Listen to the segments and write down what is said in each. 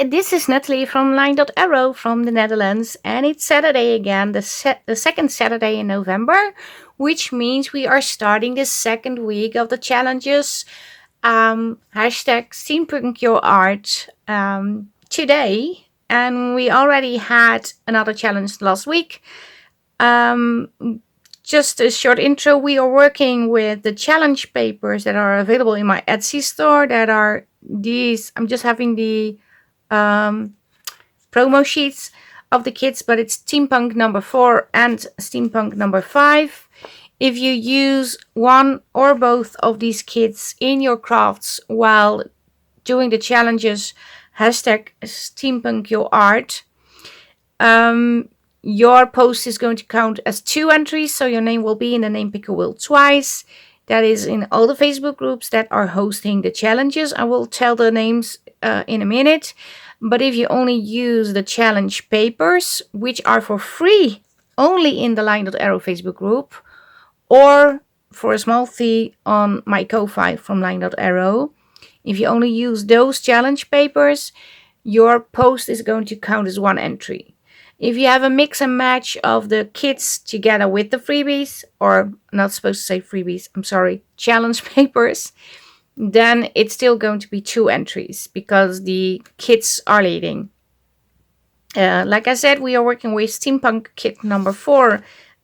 this is Natalie from LineDotArrow from the Netherlands, and it's Saturday again, the second Saturday in November, which means we are starting the second week of the challenges. Hashtag Steampunk Your Art today, and we already had another challenge last week. Just a short intro, we are working with the challenge papers that are available in my Etsy store. That are these, I'm just having the promo sheets of the kits, but it's Steampunk number 4 and Steampunk number 5. If you use one or both of these kits in your crafts while doing the challenges, hashtag Steampunk Your Art, your post is going to count as 2 entries, so your name will be in the name picker wheel twice. That is in all the Facebook groups that are hosting the challenges. I will tell the names in a minute. But if you only use the challenge papers, which are for free only in the LineDotArrow Facebook group, or for a small fee on my Ko-Fi from LineDotArrow, if you only use those challenge papers, your post is going to count as 1 entry. If you have a mix and match of the kits together with the freebies, or not supposed to say freebies, I'm sorry, challenge papers, then it's still going to be 2 entries because the kits are leading. Like I said, we are working with Steampunk kit number 4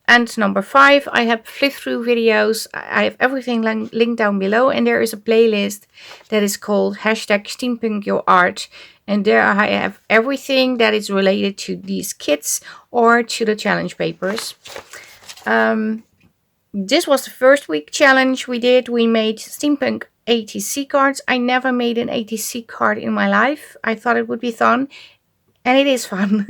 and number 5. I have flip-through videos. I have everything linked down below, and there is a playlist that is called hashtag Steampunk Your Art. And there I have everything that is related to these kits or to the challenge papers. This was the first week challenge we did. We made Steampunk ATC cards. I never made an ATC card in my life. I thought it would be fun, and it is fun.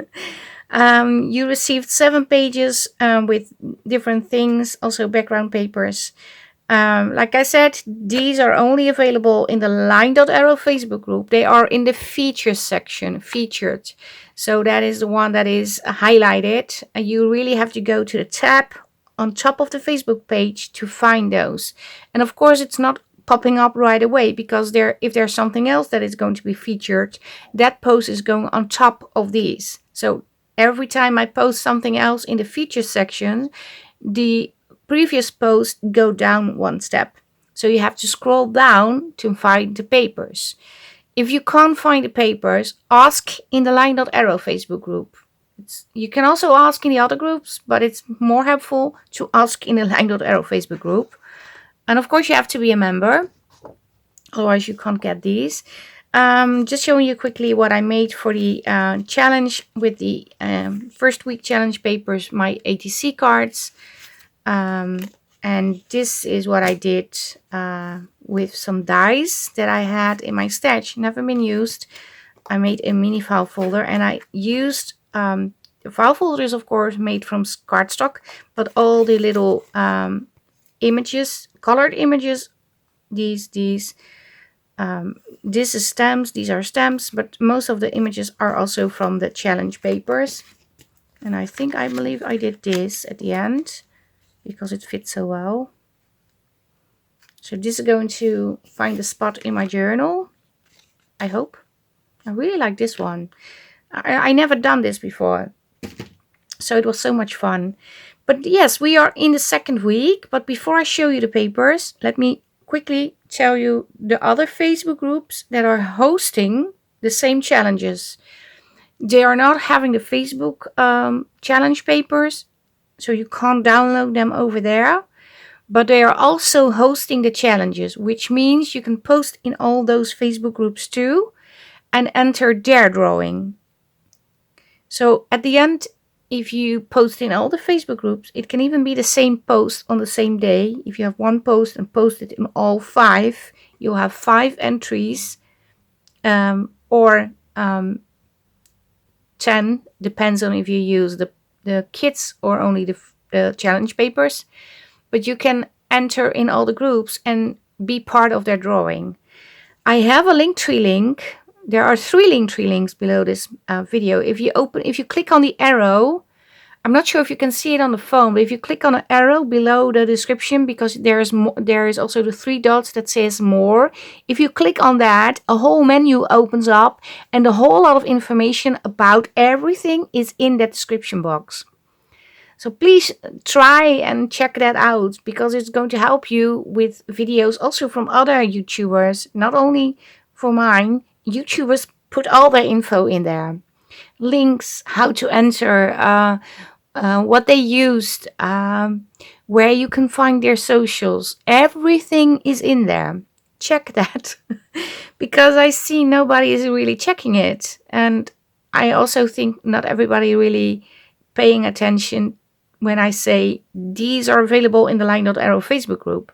You received 7 pages with different things, also background papers. Like I said, these are only available in the LineDotArrow Facebook group. They are in the features section, featured. So that is the one that is highlighted. You really have to go to the tab on top of the Facebook page to find those. And of course, it's not popping up right away because if there's something else that is going to be featured, that post is going on top of these. So every time I post something else in the features section, the previous post go down 1 step. So you have to scroll down to find the papers. If you can't find the papers, ask in the LineDotArrow Facebook group. You can also ask in the other groups, but it's more helpful to ask in the LineDotArrow Facebook group. And of course you have to be a member, otherwise you can't get these. Just showing you quickly what I made for the challenge with the first week challenge papers, my ATC cards. And this is what I did with some dies that I had in my stash, never been used. I made a mini file folder, and I used the file folder is of course made from cardstock, but all the little images, colored images, this is stamps, these are stamps, but most of the images are also from the challenge papers. And I believe I did this at the end because it fits so well. So this is going to find a spot in my journal, I hope. I really like this one. I never done this before, so it was so much fun. But yes, we are in the second week. But before I show you the papers, let me quickly tell you the other Facebook groups that are hosting the same challenges. They are not having the Facebook challenge papers, so you can't download them over there. But they are also hosting the challenges, which means you can post in all those Facebook groups too and enter their drawing. So at the end, if you post in all the Facebook groups, it can even be the same post on the same day. If you have one post and post it in all 5, you'll have 5 entries or 10, depends on if you use the kits or only the challenge papers. But you can enter in all the groups and be part of their drawing. I have a Linktree link. There are 3 Linktree links below this video. If you click on the arrow, I'm not sure if you can see it on the phone, but if you click on an arrow below the description, because there is also the 3 dots that says more. If you click on that, a whole menu opens up and a whole lot of information about everything is in that description box. So please try and check that out, because it's going to help you with videos also from other YouTubers, not only for mine. YouTubers put all their info in there. Links, how to enter, what they used, where you can find their socials. Everything is in there. Check that. Because I see nobody is really checking it. And I also think not everybody really paying attention when I say these are available in the LineDotArrow Facebook group.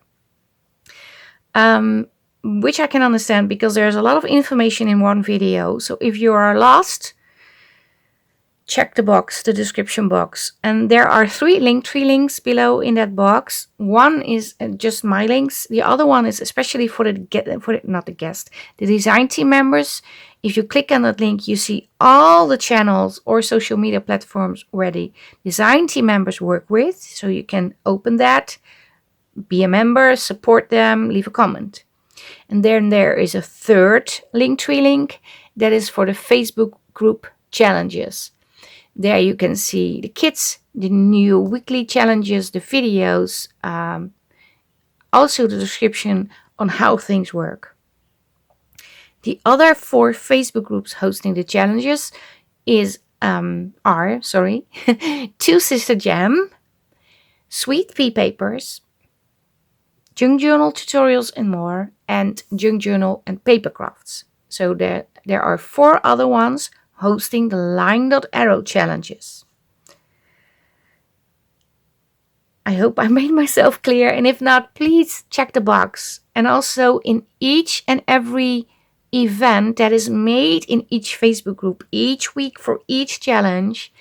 Which I can understand, because there's a lot of information in one video. So if you are lost, check the box, the description box. And there are 3 Linktree links below in that box. One is just my links. The other one is especially for the design team members. If you click on that link, you see all the channels or social media platforms where the design team members work with. So you can open that, be a member, support them, leave a comment. And then there is a 3rd Linktree link that is for the Facebook group challenges. There you can see the kits, the new weekly challenges, the videos, also the description on how things work. The other 4 Facebook groups hosting the challenges are Two Sister Jam, Sweet Pea Papers, Junkjournal, Tutorials and More, and Junkjournal and Papercrafts. So there are 4 other ones hosting the LineDotArrow challenges. I hope I made myself clear, and if not, please check the box. And also in each and every event that is made in each Facebook group each week for each challenge,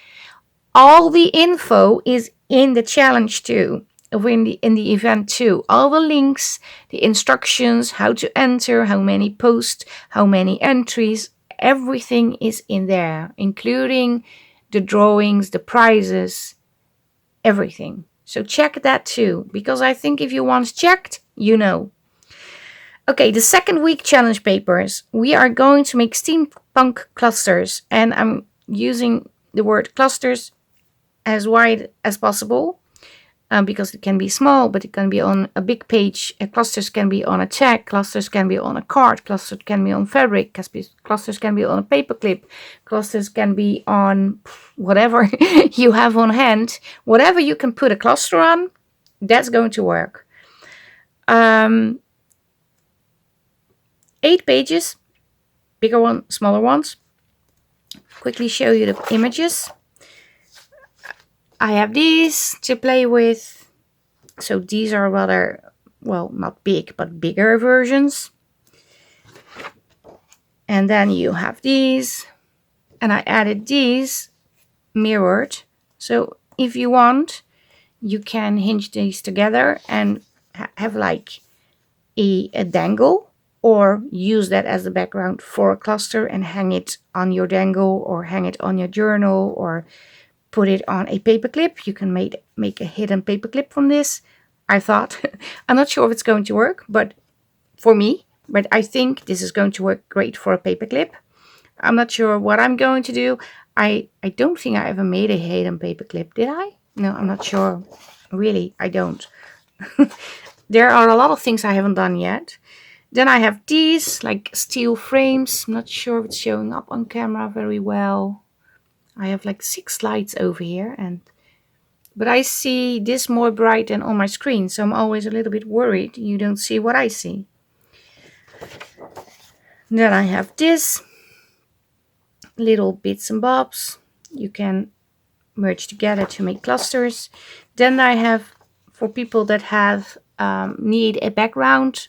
all the info is in the challenge too, or in the event too. All the links, the instructions, how to enter, how many posts, how many entries, everything is in there, including the drawings, the prizes, everything. So check that too, because I think if you once checked, you know. Okay, the 2nd week challenge papers. We are going to make steampunk clusters, and I'm using the word clusters as wide as possible, because it can be small, but it can be on a big page. Clusters can be on a tag, clusters can be on a card, clusters can be on fabric, clusters can be on a paperclip, clusters can be on whatever you have on hand. Whatever you can put a cluster on, that's going to work. 8 pages, bigger one, smaller ones. Quickly show you the images. I have these to play with. So these are rather, well, not big, but bigger versions. And then you have these. And I added these mirrored. So if you want, you can hinge these together and have like a dangle, or use that as the background for a cluster and hang it on your dangle, or hang it on your journal, or put it on a paperclip. You can make a hidden paperclip from this, I thought. I'm not sure if it's going to work, but for me, but I think this is going to work great for a paperclip. I'm not sure what I'm going to do. I don't think I ever made a hidden paperclip, did I? No, I'm not sure. Really, I don't. There are a lot of things I haven't done yet. Then I have these, like steel frames. I'm not sure if it's showing up on camera very well. I have like 6 slides over here, but I see this more bright than on my screen, so I'm always a little bit worried you don't see what I see. Then I have this, little bits and bobs you can merge together to make clusters. Then I have, for people that have need a background,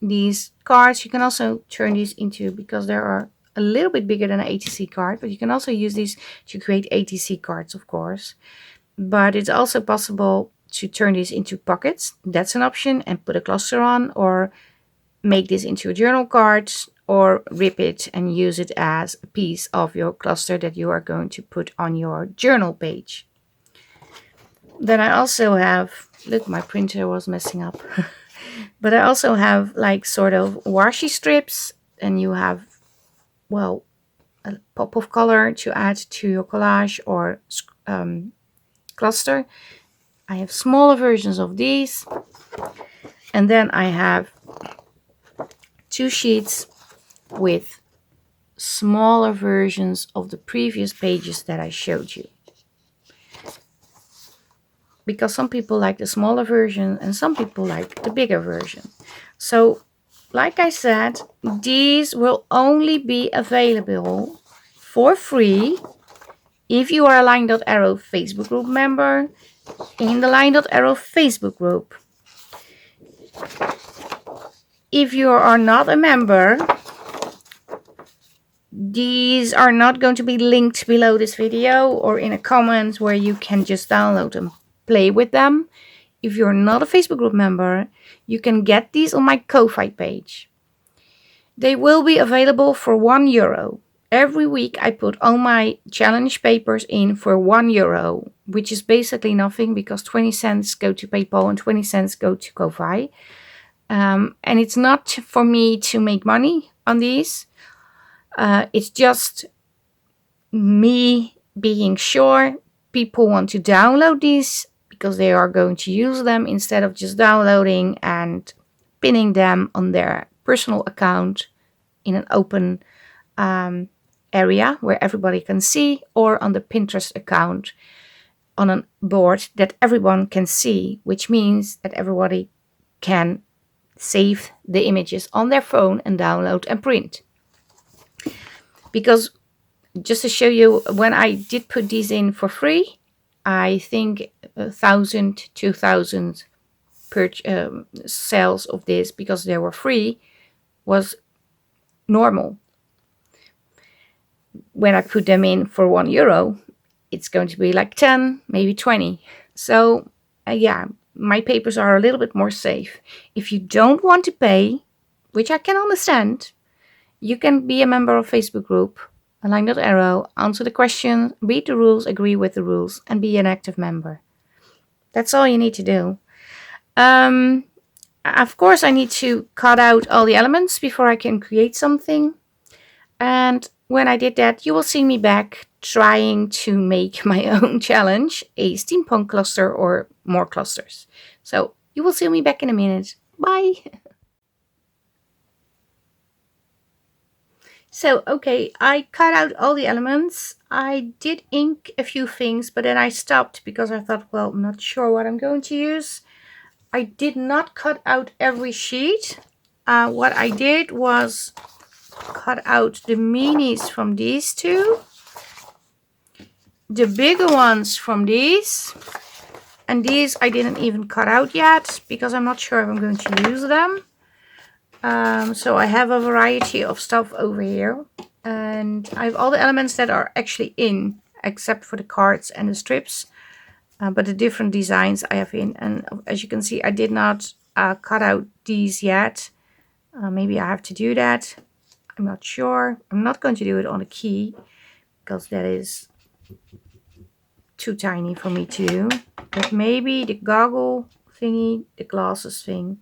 these cards. You can also turn these into, because there are a little bit bigger than an ATC card, but you can also use these to create ATC cards, of course. But it's also possible to turn these into pockets. That's an option, and put a cluster on, or make this into a journal card, or rip it and use it as a piece of your cluster that you are going to put on your journal page. Then I also have, look, my printer was messing up. But I also have like sort of washi strips, and you have, well, a pop of color to add to your collage or cluster. I have smaller versions of these. And then I have 2 sheets with smaller versions of the previous pages that I showed you. Because some people like the smaller version and some people like the bigger version. So, like I said, these will only be available for free if you are a LineDotArrow Facebook group member in the LineDotArrow Facebook group. If you are not a member, these are not going to be linked below this video or in a comment where you can just download them, play with them. If you're not a Facebook group member, you can get these on my Ko-Fi page. They will be available for €1. Every week I put all my challenge papers in for €1, which is basically nothing because 20 cents go to PayPal and 20 cents go to Ko-Fi. And it's not for me to make money on these. It's just me being sure people want to download these because they are going to use them instead of just downloading and pinning them on their personal account in an open area where everybody can see, or on the Pinterest account on a board that everyone can see, which means that everybody can save the images on their phone and download and print. Because just to show you, when I did put these in for free, I think 1,000, 2,000 per sales of this, because they were free, was normal. When I put them in for €1, it's going to be like 10, maybe 20. So yeah, my papers are a little bit more safe. If you don't want to pay, which I can understand, you can be a member of Facebook group, LineDotArrow, answer the question, read the rules, agree with the rules, and be an active member. That's all you need to do. Of course, I need to cut out all the elements before I can create something. And when I did that, you will see me back trying to make my own challenge, a steampunk cluster or more clusters. So you will see me back in a minute. Bye! So, okay, I cut out all the elements. I did ink a few things, but then I stopped because I thought, well, I'm not sure what I'm going to use. I did not cut out every sheet. What I did was cut out the minis from these two, the bigger ones from these, and these I didn't even cut out yet because I'm not sure if I'm going to use them. So I have a variety of stuff over here, and I have all the elements that are actually in, except for the cards and the strips, but the different designs I have in. And as you can see, I did not cut out these yet. Maybe I have to do that. I'm not sure. I'm not going to do it on a key because that is too tiny for me to do. But maybe the goggle thingy, the glasses thing,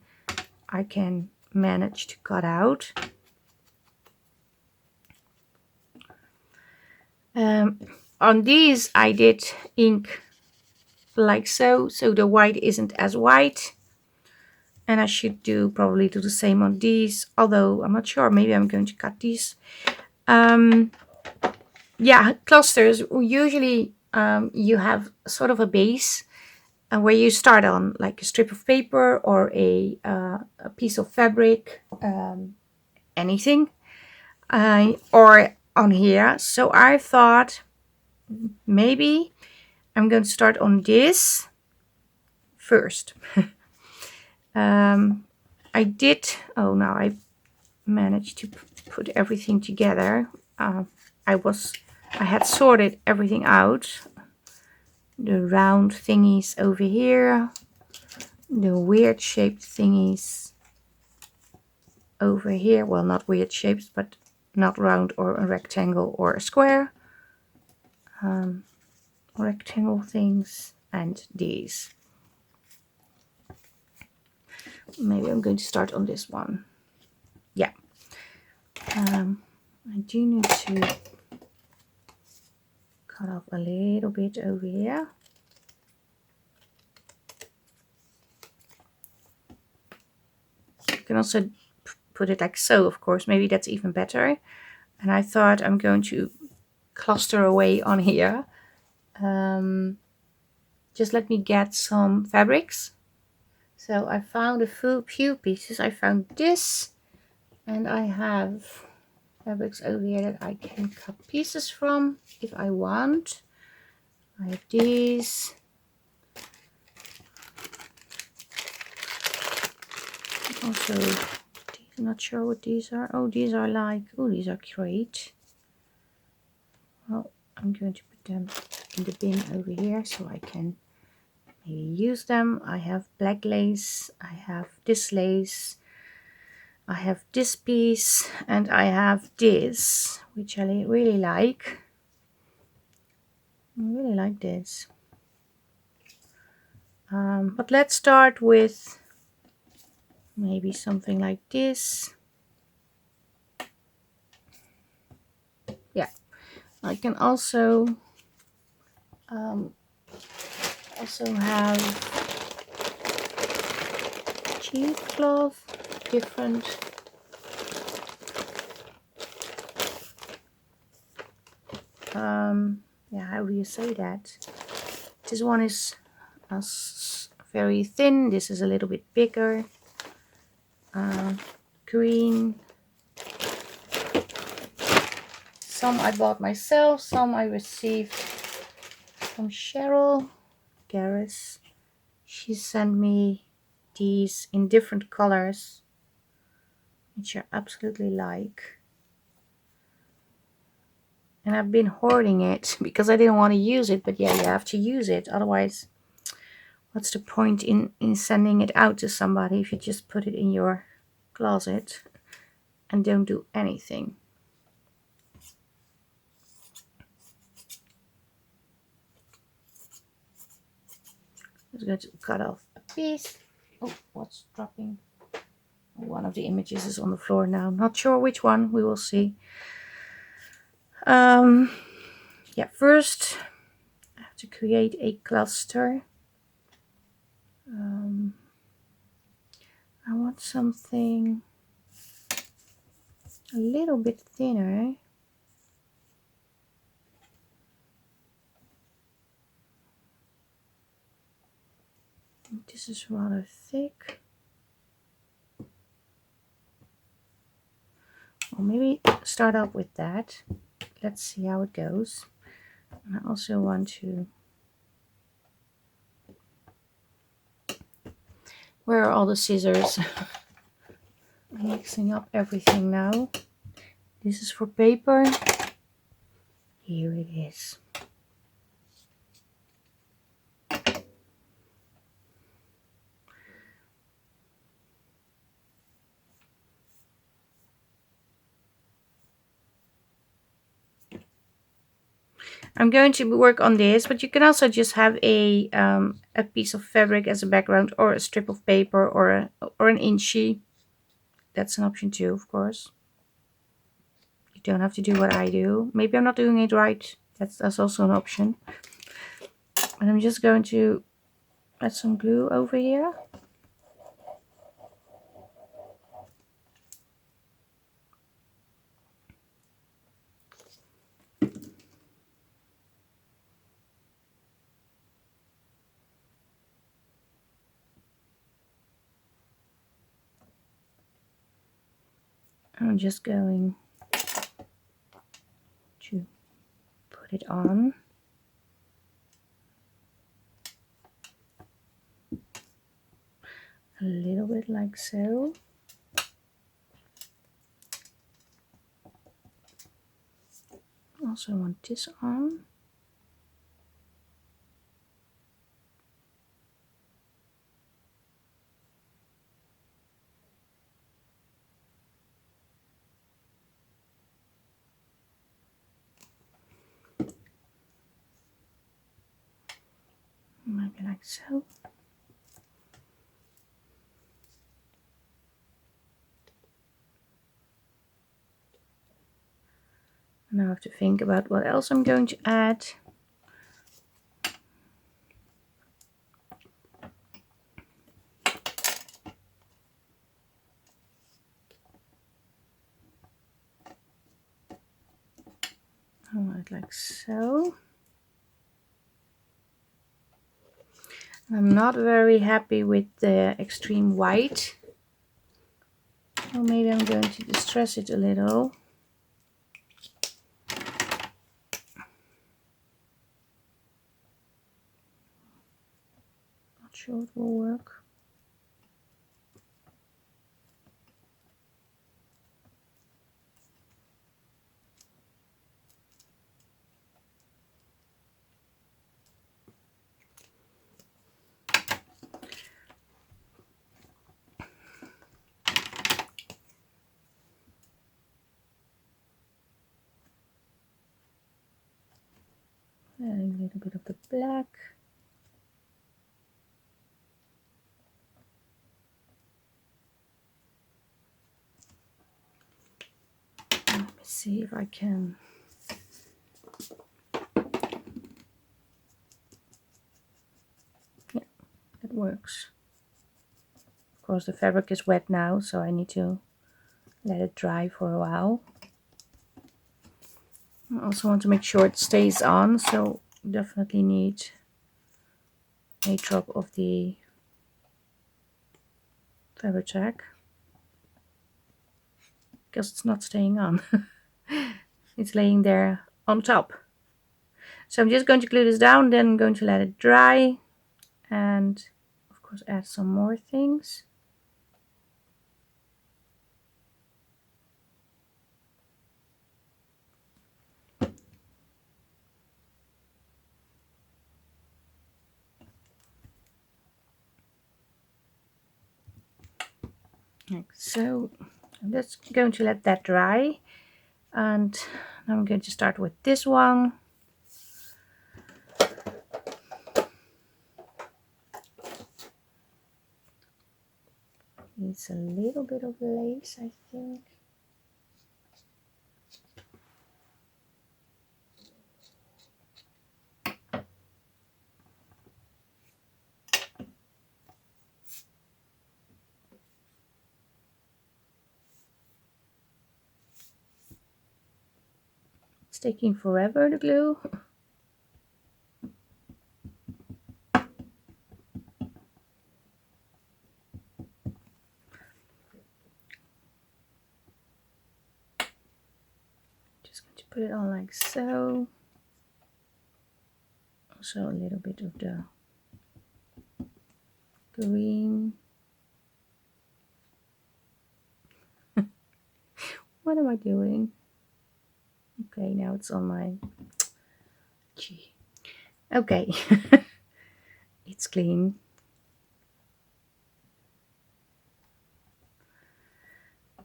I can manage to cut out. On these I did ink like so the white isn't as white, and I should probably do the same on these, although I'm not sure. Maybe I'm going to cut these. Yeah, clusters usually you have sort of a base where you start on, like a strip of paper or a piece of fabric, anything, or on here. So I thought maybe I'm going to start on this first. I did, oh, now I managed to put everything together. I had sorted everything out. The round thingies over here, the weird shaped thingies over here. Well, not weird shapes, but not round or a rectangle or a square. Rectangle things and these. Maybe I'm going to start on this one. Yeah. I do need to cut off a little bit over here. You can also put it like so, of course. Maybe that's even better. And I thought I'm going to cluster away on here. Just let me get some fabrics. So I found a few pieces. I found this, and I have fabrics over here that I can cut pieces from if I want. I have these. Also, I'm not sure what these are. Oh, these are like, oh, these are great. Well, I'm going to put them in the bin over here so I can maybe use them. I have black lace, I have this lace, I have this piece, and I have this, which I really like. I really like this. But let's start with maybe something like this. Yeah, I can also have cheesecloth, different. Yeah, how do you say that? This one is very thin. This is a little bit bigger. Green. Some I bought myself. Some I received from Cheryl Garris. She sent me these in different colors, which I absolutely like. And I've been hoarding it because I didn't want to use it. But yeah, you have to use it. Otherwise, what's the point in sending it out to somebody if you just put it in your closet and don't do anything? I'm just going to cut off a piece. Oh, what's dropping? One of the images is on the floor now. Not sure which one. We will see. Yeah, first I have to create a cluster. I want something a little bit thinner. This is rather thick. Well, maybe start up with that. Let's see how it goes. And I also want to... Where are all the scissors? I'm mixing up everything now. This is for paper. Here it is. I'm going to work on this, but you can also just have a piece of fabric as a background, or a strip of paper, or an inchie. That's an option too, of course. You don't have to do what I do. Maybe I'm not doing it right. That's also an option. And I'm just going to add some glue over here. I'm just going to put it on. A little bit like so. Also want this on. maybe like so. Now I have to think about what else I'm going to add. Alright, like so. I'm not very happy with the extreme white. So maybe I'm going to distress it a little. Not sure it will work. Adding a little bit of the black. Let me see if I can. Yeah, that works. Of course, the fabric is wet now, so I need to let it dry for a while. I also want to make sure it stays on, so definitely need a drop of the fabric check because it's not staying on. It's laying there on top. So I'm just going to glue this down, then I'm going to let it dry and of course add some more things. Like so. I'm just going to let that dry, and now I'm going to start with this one. Needs a little bit of lace, I think. It's taking forever, the glue. Just going to put it on like so. Also a little bit of the green. What am I doing? Okay, now it's on my... Gee. Okay. It's clean.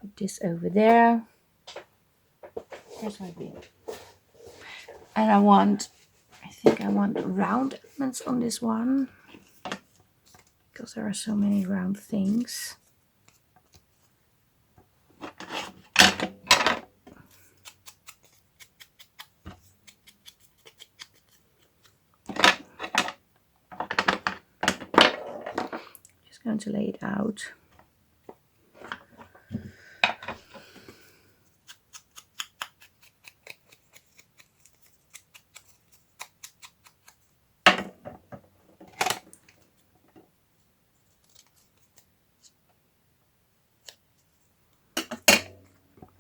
Put this over there. Where's my bin? And I think I want round elements on this one, because there are so many round things. Just going to lay it out.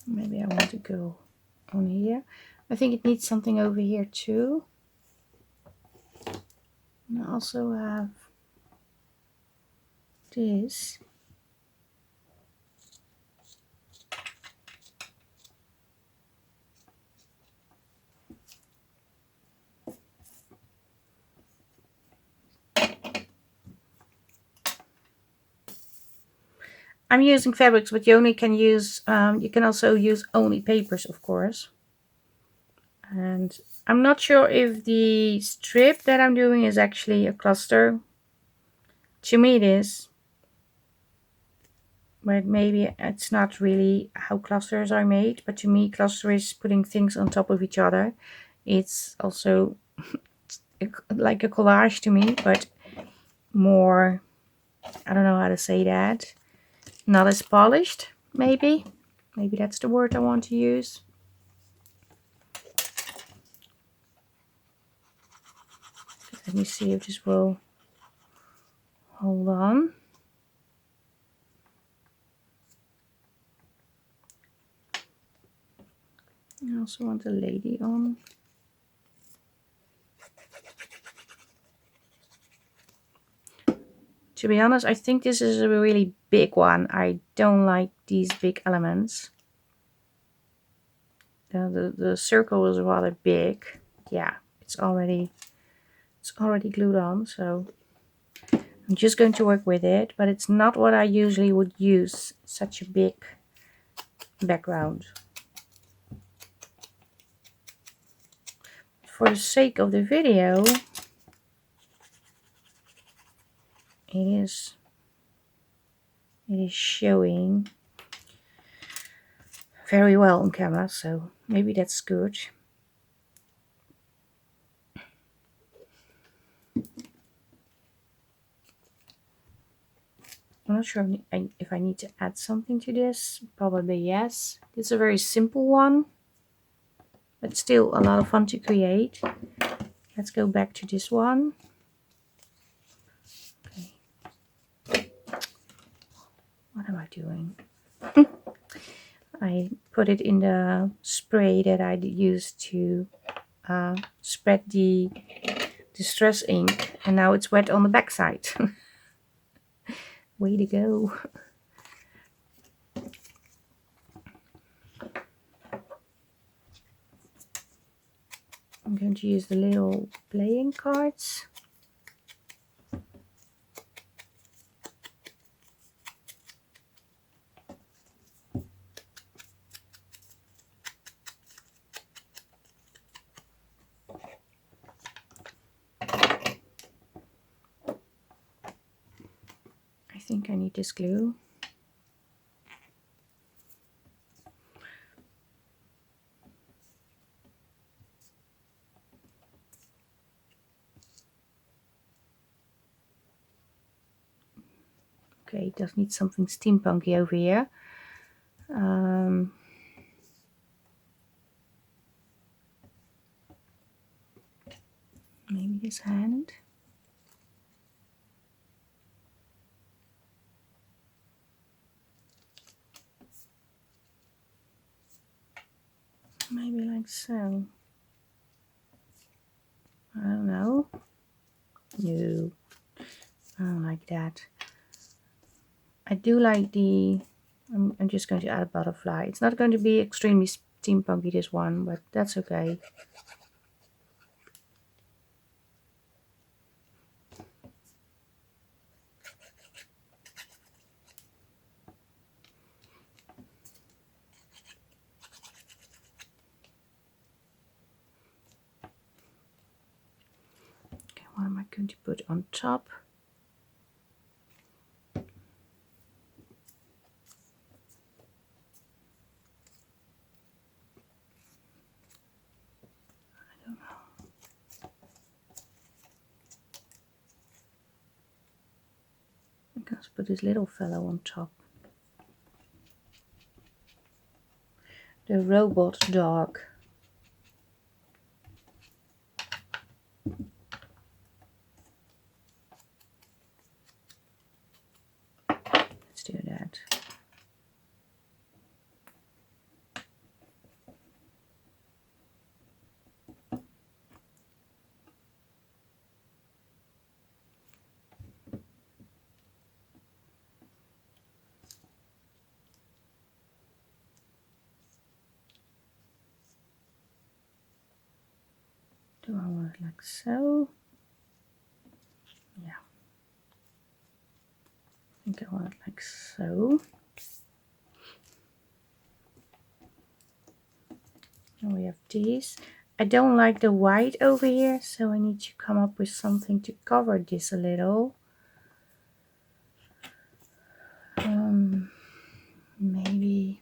Maybe I want to go on here. I think it needs something over here too. And I also have this. I'm using fabrics, but you only can use, you can also use only papers, of course. And And I'm not sure if the strip that I'm doing is actually a cluster. To me it is. But maybe it's not really how clusters are made. But to me, cluster is putting things on top of each other. It's also like a collage to me, but more, I don't know how to say that, not as polished, maybe. Maybe that's the word I want to use. Let me see if this will hold on. I also want a lady on. To be honest, I think this is a really big one. I don't like these big elements. The circle is rather big. Yeah, it's already glued on, so I'm just going to work with it, but it's not what I usually would use, such a big background. For the sake of the video, it is showing very well on camera, so maybe that's good. I'm not sure if I need to add something to this. Probably yes. It's a very simple one, but still a lot of fun to create. Let's go back to this one. Okay. What am I doing? I put it in the spray that I used to spread the distress ink, and now it's wet on the back side. Way to go. I'm going to use the little playing cards. I think I need this glue. Okay, it does need something steampunky over here. Maybe this hand. Maybe like so. I don't know. No, I don't like that. I do like the, I'm just going to add a butterfly. It's not going to be extremely steampunky, this one, but that's okay. Okay, what am I going to put on top? Let's put this little fellow on top. The robot dog. Let's do that. Do I want it like so? Yeah. I think I want it like so. And we have these. I don't like the white over here, so I need to come up with something to cover this a little. Maybe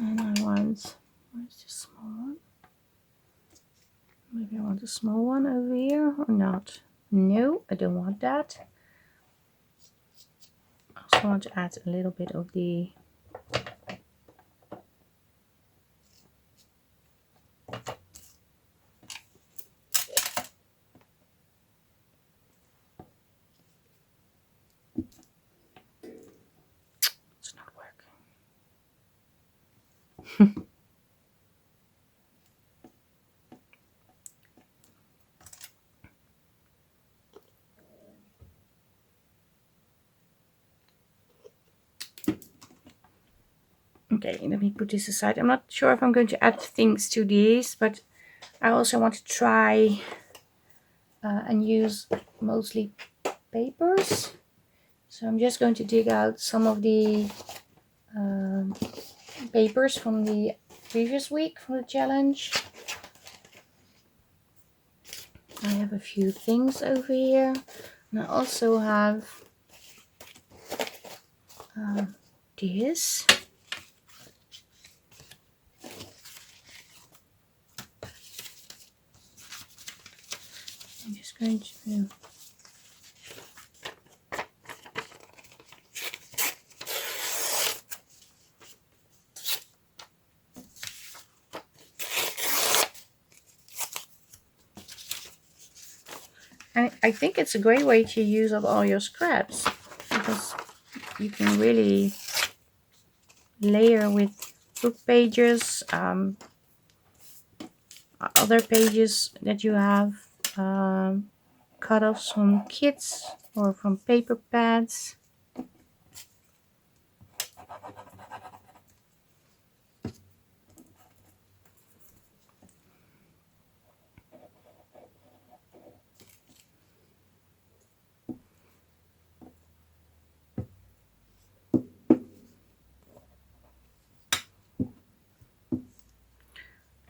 and I want, where's the small one? Maybe I want a small one over here or not. No, I don't want that. I also want to add a little bit of the it's not working. Okay, let me put this aside. I'm not sure if I'm going to add things to these, but I also want to try and use mostly papers. So I'm just going to dig out some of the papers from the previous week from the challenge. I have a few things over here, and I also have this. I'm just going to and I think it's a great way to use up all your scraps, because you can really layer with book pages, other pages that you have, cut-offs from kits or from paper pads.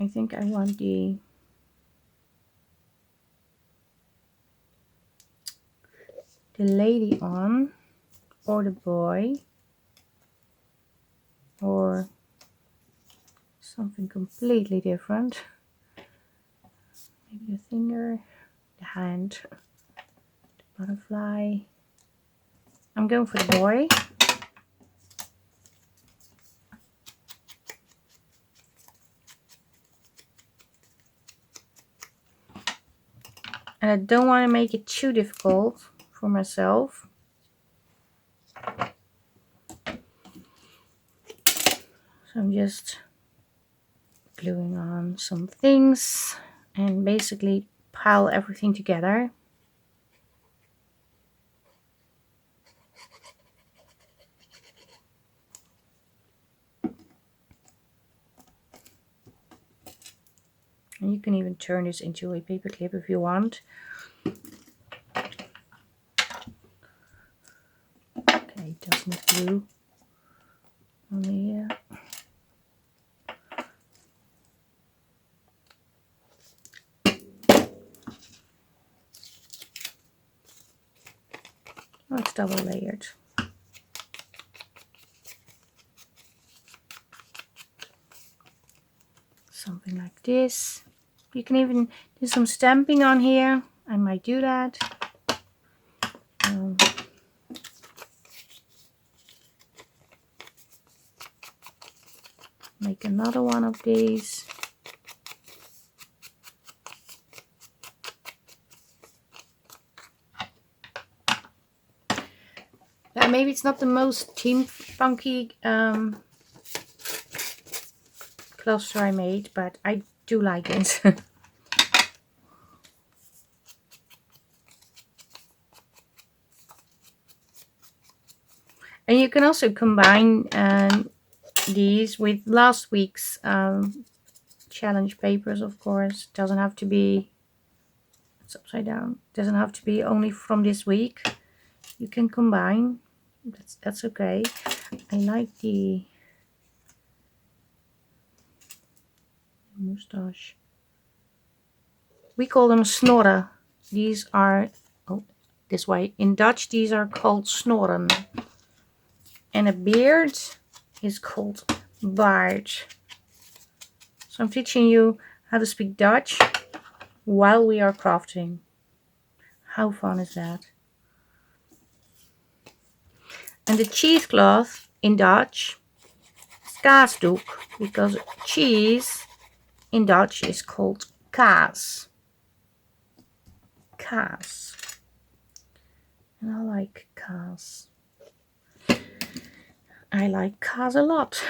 I think I want the lady on, or the boy, or something completely different. Maybe the finger, the hand, the butterfly. I'm going for the boy. And I don't want to make it too difficult for myself. So I'm just gluing on some things and basically pile everything together. And you can even turn this into a paper clip if you want. Okay, it does need glue on here. Oh, it's double layered. Something like this. You can even do some stamping on here. I might do that. Make another one of these. Yeah, maybe it's not the most steampunky cluster I made, but I do like it. And you can also combine these with last week's challenge papers, of course. Doesn't have to be, it's upside down. Doesn't have to be only from this week. You can combine. That's okay. I like the moustache. We call them snorren. These are, oh, this way. In Dutch, these are called snorren. And a beard is called baard. So I'm teaching you how to speak Dutch while we are crafting. How fun is that? And the cheesecloth in Dutch is kaasdoek, because cheese in Dutch is called kaas. Kaas. And I like kaas. I like kaas a lot.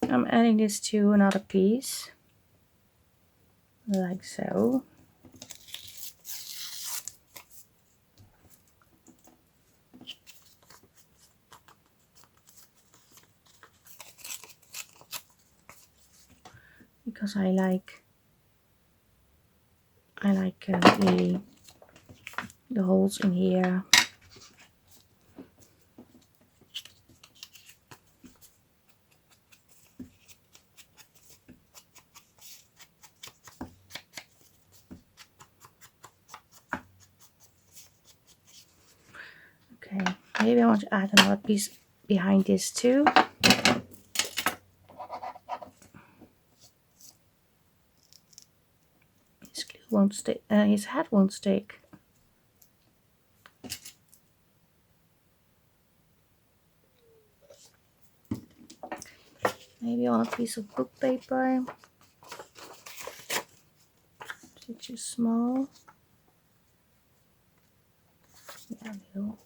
I'm adding this to another piece, like so. Because I like the holes in here. Okay, maybe I want to add another piece behind this too. His glue won't stick. His head won't stick. Maybe on a piece of book paper. Is it too small? Yeah, a little.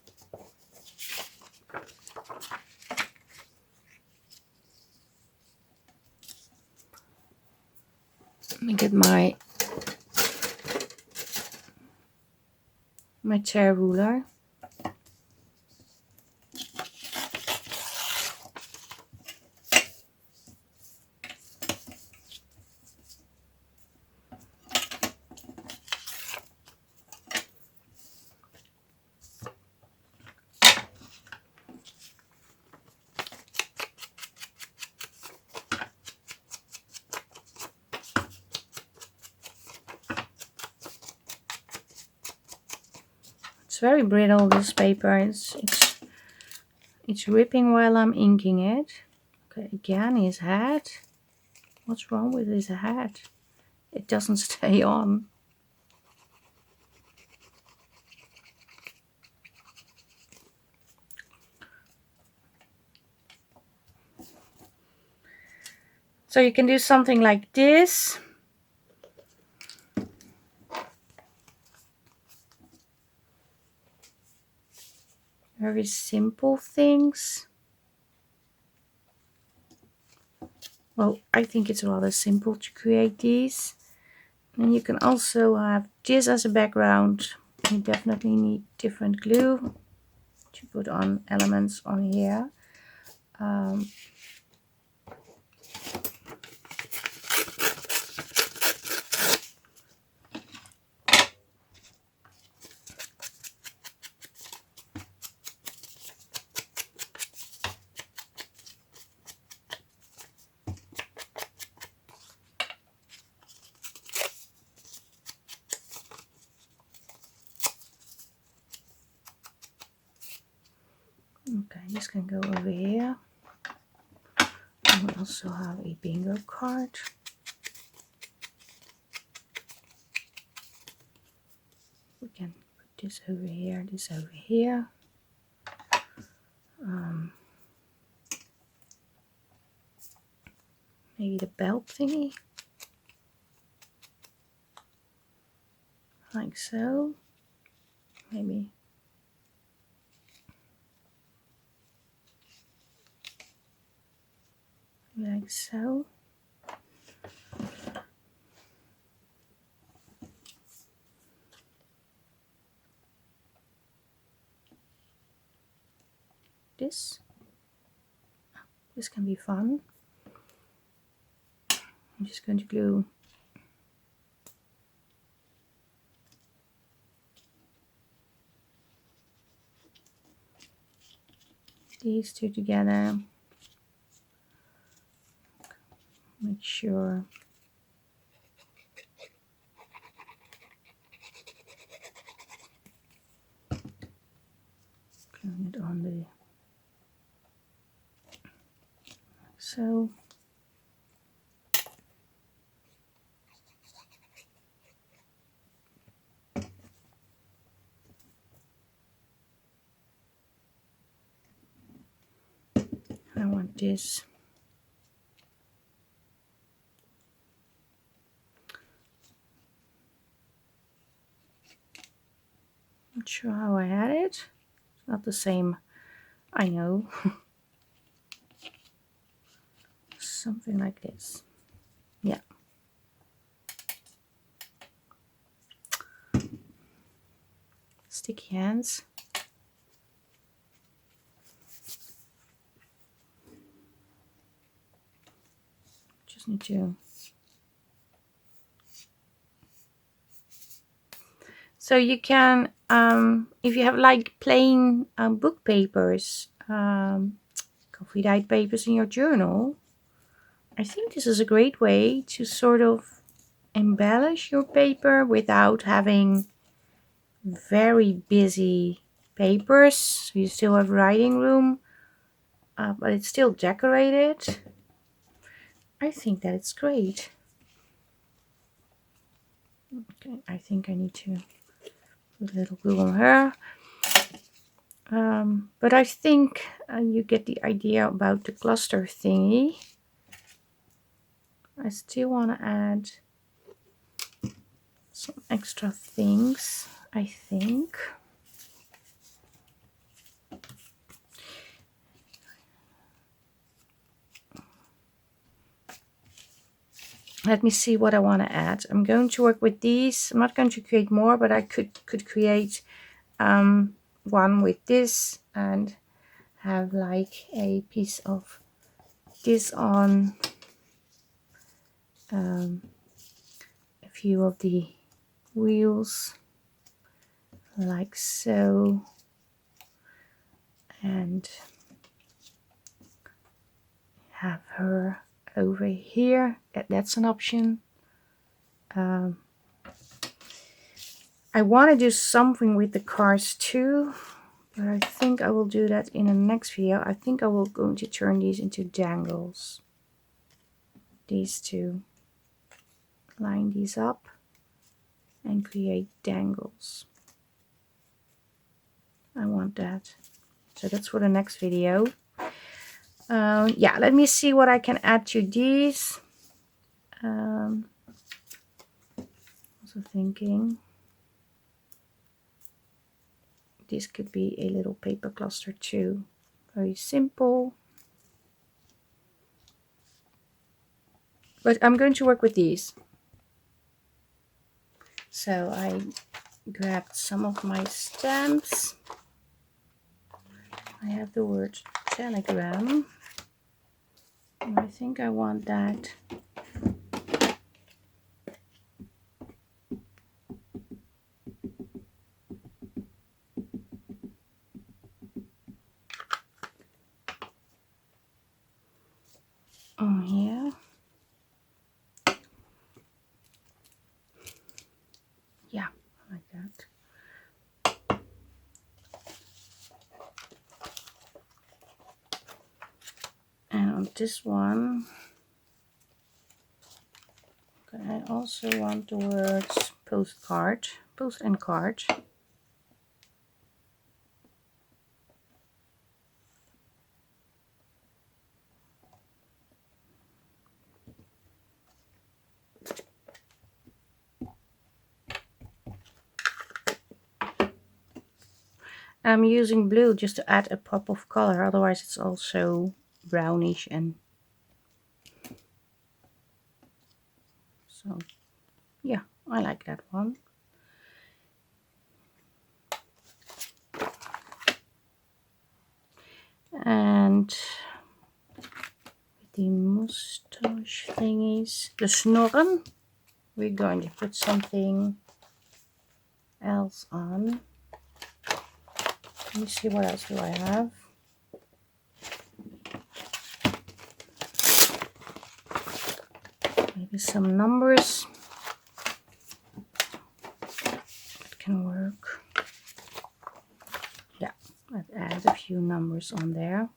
Let me get my tear ruler. It's very brittle, this paper. It's ripping while I'm inking it. Okay, again, his head. What's wrong with his head? It doesn't stay on. So you can do something like this. Very simple things. Well, I think it's rather simple to create these. And you can also have this as a background. You definitely need different glue to put on elements on here. Okay, this can go over here. And we also have a bingo card. We can put this over here, this over here. Maybe the belt thingy. Like so. Maybe. Like so. This can be fun. I'm just going to glue these two together. Make sure glue it on the so. I want this. Not sure how I had it. It's not the same, I know. Something like this. Yeah. Sticky hands. Just need to. So you can, if you have like plain book papers, coffee dyed papers in your journal, I think this is a great way to sort of embellish your paper without having very busy papers. So you still have writing room, but it's still decorated. I think that it's great. Okay, I think I need to put a little glue on her. But I think you get the idea about the cluster thingy. I still want to add some extra things, I think. Let me see what I want to add. I'm going to work with these. I'm not going to create more, but I could create one with this and have like a piece of this on a few of the wheels like so, and have her over here. That's an option. I want to do something with the cars too, but I think I will do that in the next video. I think I will going to turn these into dangles. These two. Line these up and create dangles. I want that. So that's for the next video. Yeah, let me see what I can add to these. Also thinking this could be a little paper cluster too. Very simple. But I'm going to work with these. So I grabbed some of my stamps. I have the word telegram. And I think I want that on here. Yeah, like that. want this one. Okay, I also want the words postcard, post and card. I'm using blue just to add a pop of color, otherwise it's also brownish, and so yeah, I like that one. And the mustache thingies, the snorren, we're going to put something else on. Let me see, what else do I have? Maybe some numbers. That can work. Yeah, let's add a few numbers on there.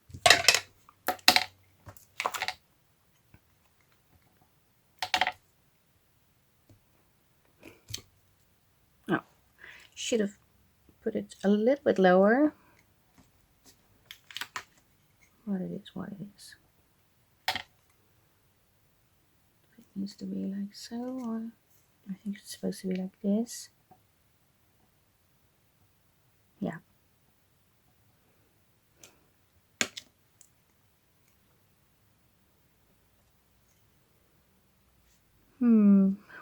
Oh, should have put it a little bit lower. What it is. It needs to be like so, or I think it's supposed to be like this. Yeah.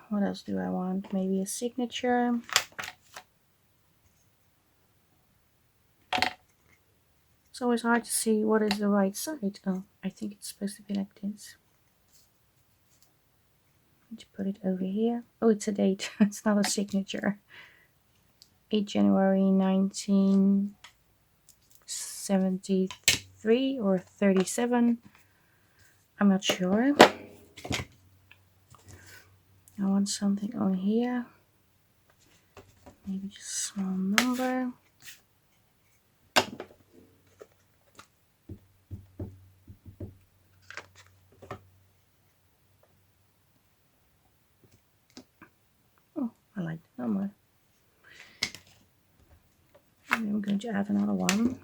What else do I want? Maybe a signature. It's always hard to see what is the right side. Oh, I think it's supposed to be like this. To put it over here. Oh, it's a date. It's not a signature. 8 January 1973 or 37. I'm not sure. I want something on here. Maybe just a small number. Oh, I like the number. And I'm going to add another one.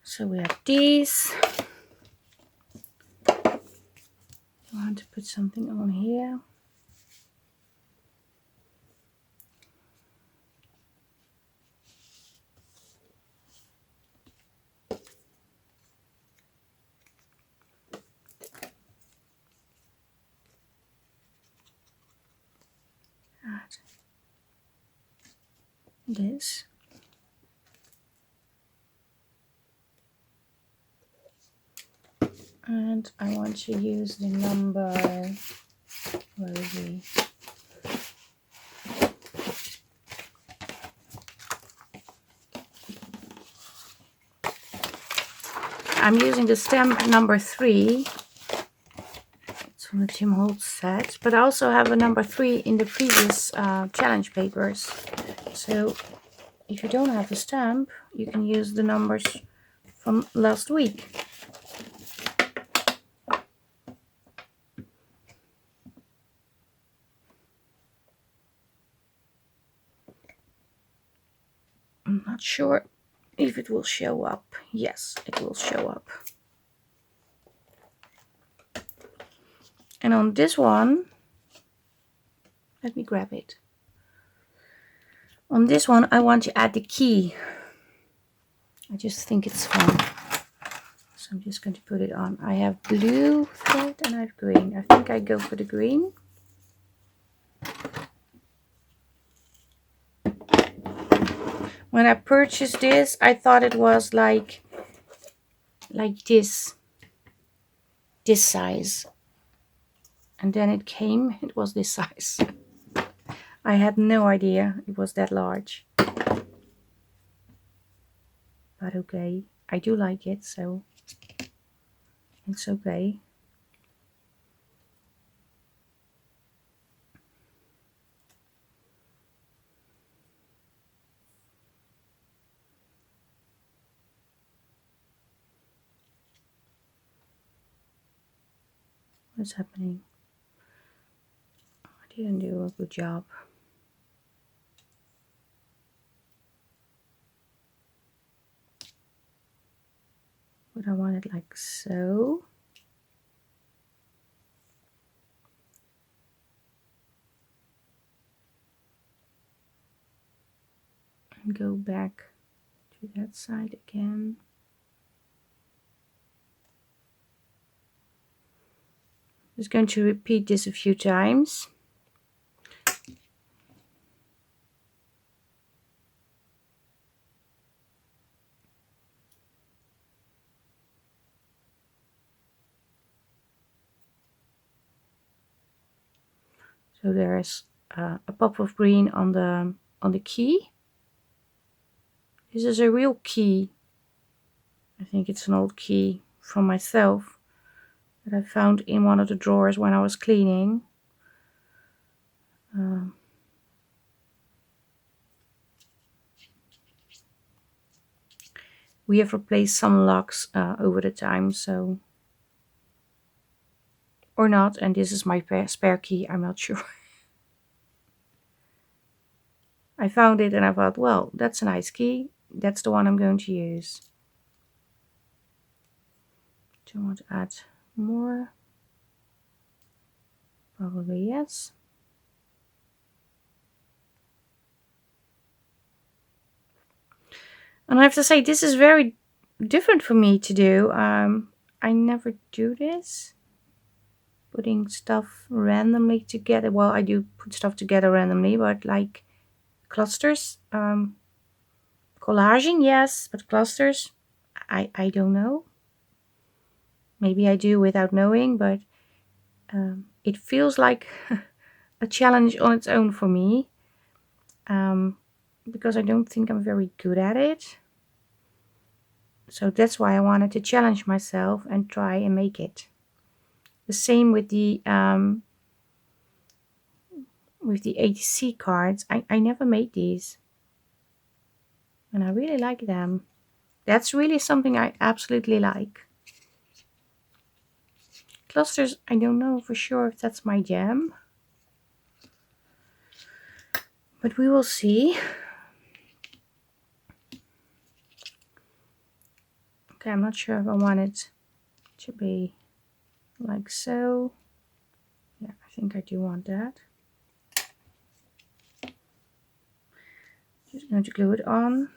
So we have these. I want to put something on here. Add this. And I want to use the number, where is he? I'm using the stamp number 3. It's from the Tim Holtz set, but I also have a number 3 in the previous challenge papers. So if you don't have a stamp, you can use the numbers from last week. I'm not sure if it will show up. Yes, it will show up. And on this one, let me grab it. On this one, I want to add the key. I just think it's fun. So I'm just going to put it on. I have blue thread and I have green. I think I go for the green. When I purchased this, I thought it was like this. this size. And then it came, it was this size. I had no idea it was that large. But okay, I do like it, so it's okay. What's happening? I didn't do a good job. But I want it like so. And go back to that side again. Just going to repeat this a few times. So there's a pop of green on the key. This is a real key. I think it's an old key from myself that I found in one of the drawers when I was cleaning. We have replaced some locks over the time, so or not, and this is my spare key, I'm not sure. I found it and I thought, well, that's a nice key. That's the one I'm going to use. Do I want to add more? Probably yes. And I have to say, this is very different for me to do. I never do this. Putting stuff randomly together. Well, I do put stuff together randomly, but like clusters. Collaging, yes, but clusters, I don't know. Maybe I do without knowing, but it feels like a challenge on its own for me. Because I don't think I'm very good at it. So that's why I wanted to challenge myself and try and make it. The same with the ATC cards. I never made these. And I really like them. That's really something I absolutely like. Clusters, I don't know for sure if that's my jam. But we will see. Okay, I'm not sure if I want it to be like so. Yeah, I think I do want that. Just going to glue it on.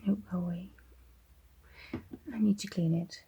No, go away. I need to clean it.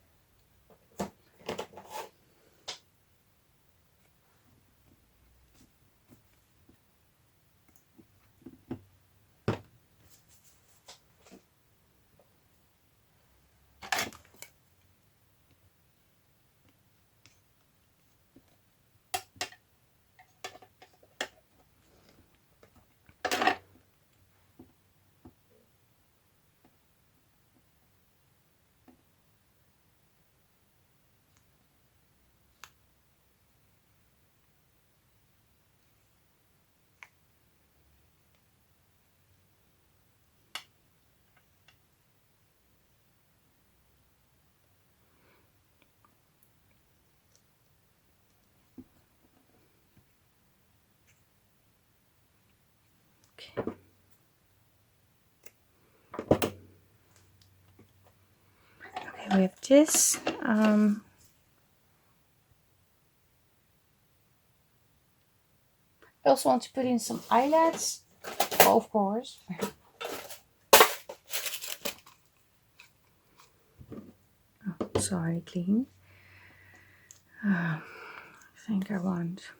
Okay. Okay, we have this. I also want to put in some eyelets. Oh, of course. Oh, sorry, clean. I think I want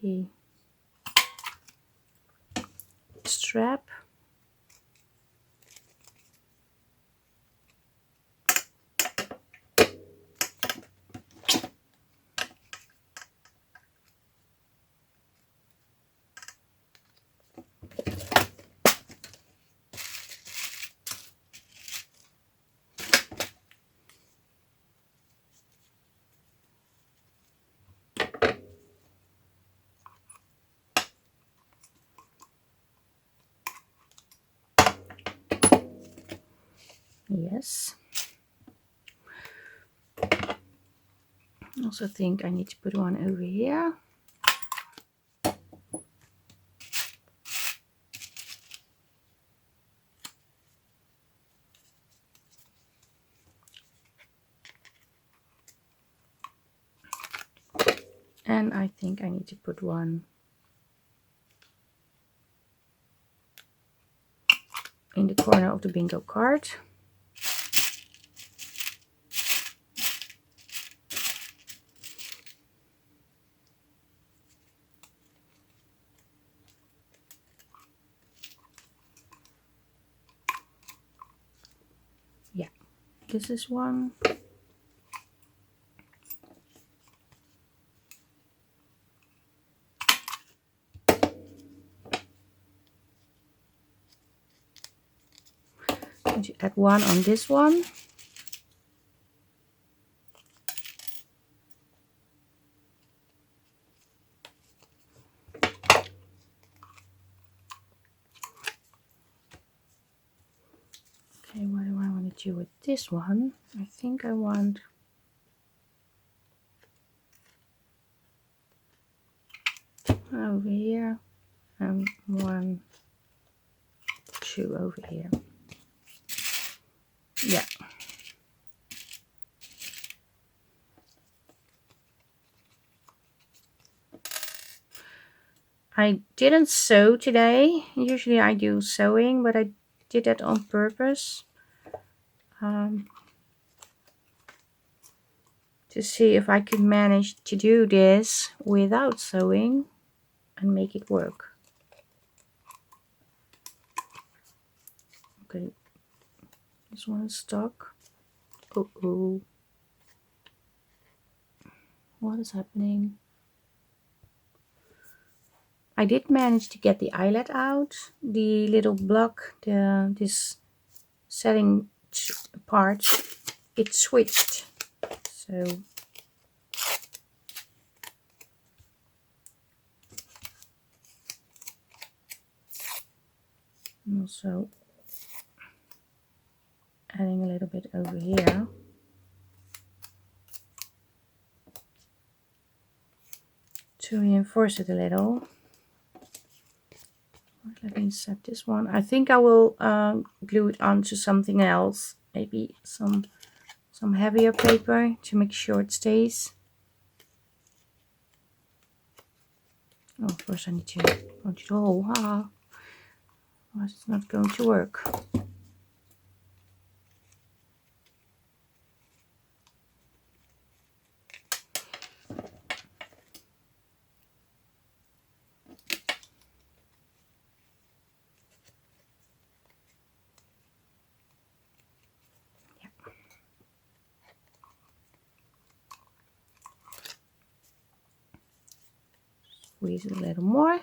the strap. Yes. I also think I need to put one over here. And I think I need to put one in the corner of the bingo card. Yeah, this is one. I'm going to add one on this one. Okay, what do I want to do with this one? I think I want over here and 1, 2 over here. Yeah. I didn't sew today. Usually I do sewing, but I did that on purpose. To see if I could manage to do this without sewing and make it work. Okay, this one is stuck. Uh-oh. What is happening? I did manage to get the eyelet out. The little block, this setting part, it switched. So I'm also adding a little bit over here. To reinforce it a little. Let me set this one. I think I will glue it onto something else. Maybe some heavier paper to make sure it stays. Oh, of course I need to punch it a hole. Ah, well, it's not going to work. Squeeze it a little more.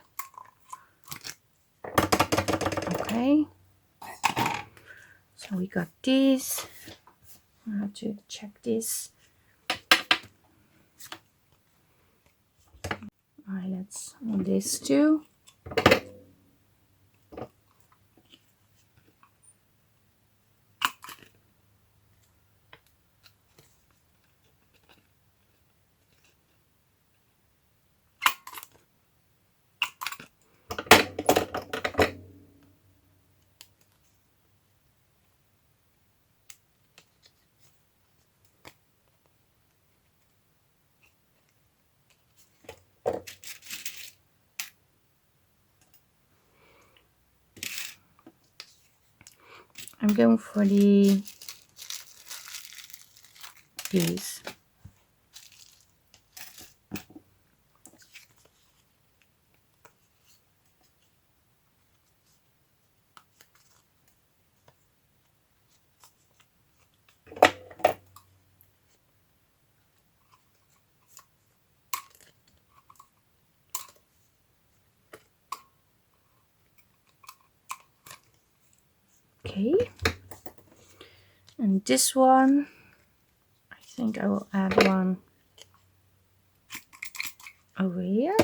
Okay. So we got these. I have to check this. Eyelets on this too. I'm going for these. Okay. And this one, I think I will add one over here.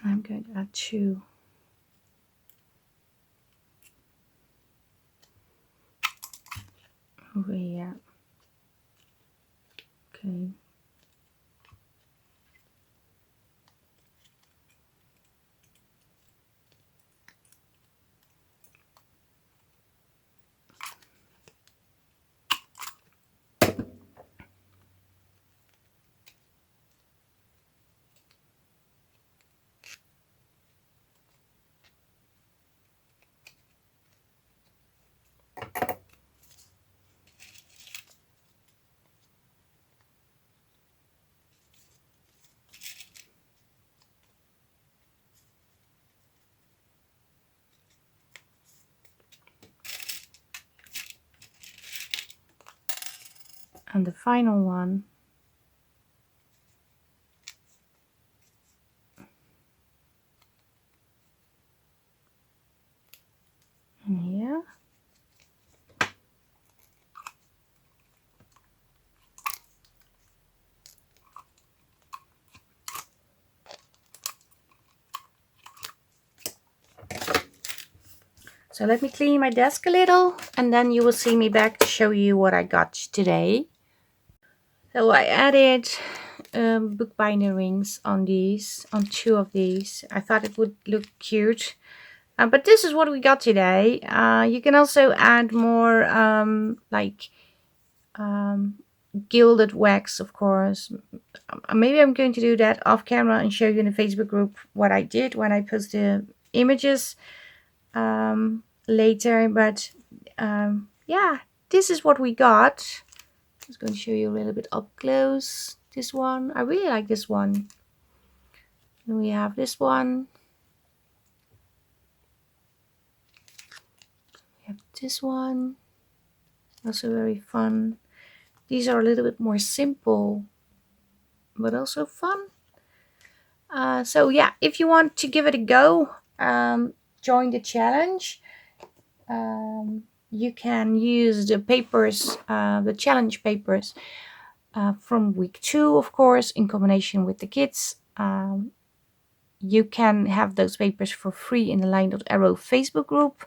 And I'm going to add 2 over here. Okay. And the final one in here. So let me clean my desk a little, and then you will see me back to show you what I got today. So I added bookbinder rings on 2 of these. I thought it would look cute. But this is what we got today. You can also add more gilded wax, of course. Maybe I'm going to do that off camera and show you in the Facebook group what I did when I post the images later. But yeah, this is what we got. I'm just going to show you a little bit up close. This one, I really like this one. Then we have this one. We have this one. Also very fun. These are a little bit more simple, but also fun. So yeah, if you want to give it a go, join the challenge. You can use the papers, the challenge papers from week 2, of course, in combination with the kids. You can have those papers for free in the LineDotArrow Facebook group.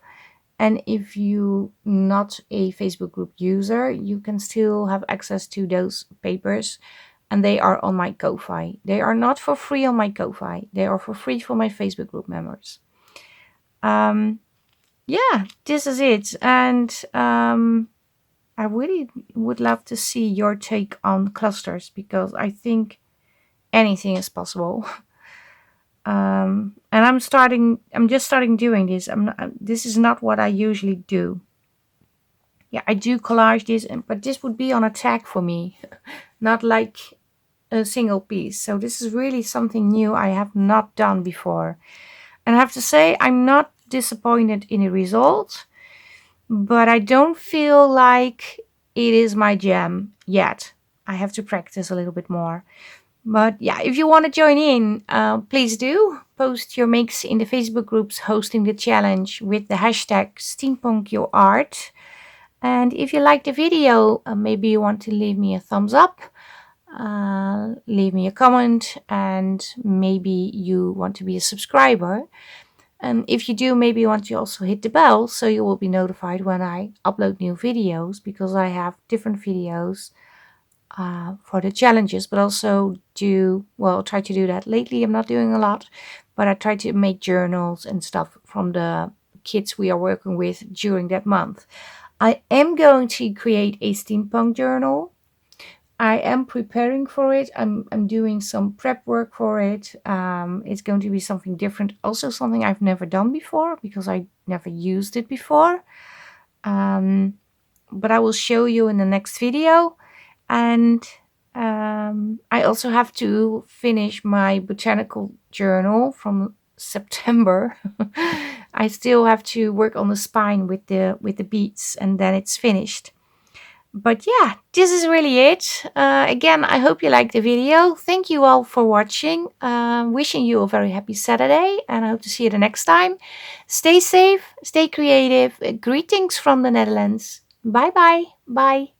And if you're not a Facebook group user, you can still have access to those papers. And they are on my Ko-Fi. They are not for free on my Ko-Fi. They are for free for my Facebook group members. Yeah, this is it. And I really would love to see your take on clusters, because I think anything is possible. And I'm just starting doing this. This is not what I usually do. Yeah, I do collage this, but this would be on a tag for me, not like a single piece. So this is really something new I have not done before. And I have to say, I'm not disappointed in the result, but I don't feel like it is my jam yet. I have to practice a little bit more. But yeah, if you want to join in, please do. Post your makes in the Facebook groups hosting the challenge with the hashtag SteampunkYourArt. And if you like the video, maybe you want to leave me a thumbs up, leave me a comment, and maybe you want to be a subscriber. And if you do, maybe you want to also hit the bell so you will be notified when I upload new videos, because I have different videos for the challenges, but also try to do that. Lately I'm not doing a lot, but I try to make journals and stuff from the kids we are working with during that month. I am going to create a steampunk journal. I am preparing for it. I'm doing some prep work for it. It's going to be something different, also something I've never done before, because I never used it before. But I will show you in the next video. And I also have to finish my botanical journal from September. I still have to work on the spine with the beads, and then it's finished. But yeah, this is really it. Again, I hope you liked the video. Thank you all for watching. Wishing you a very happy Saturday, and I hope to see you the next time. Stay safe, stay creative. Greetings from the Netherlands. Bye bye. Bye.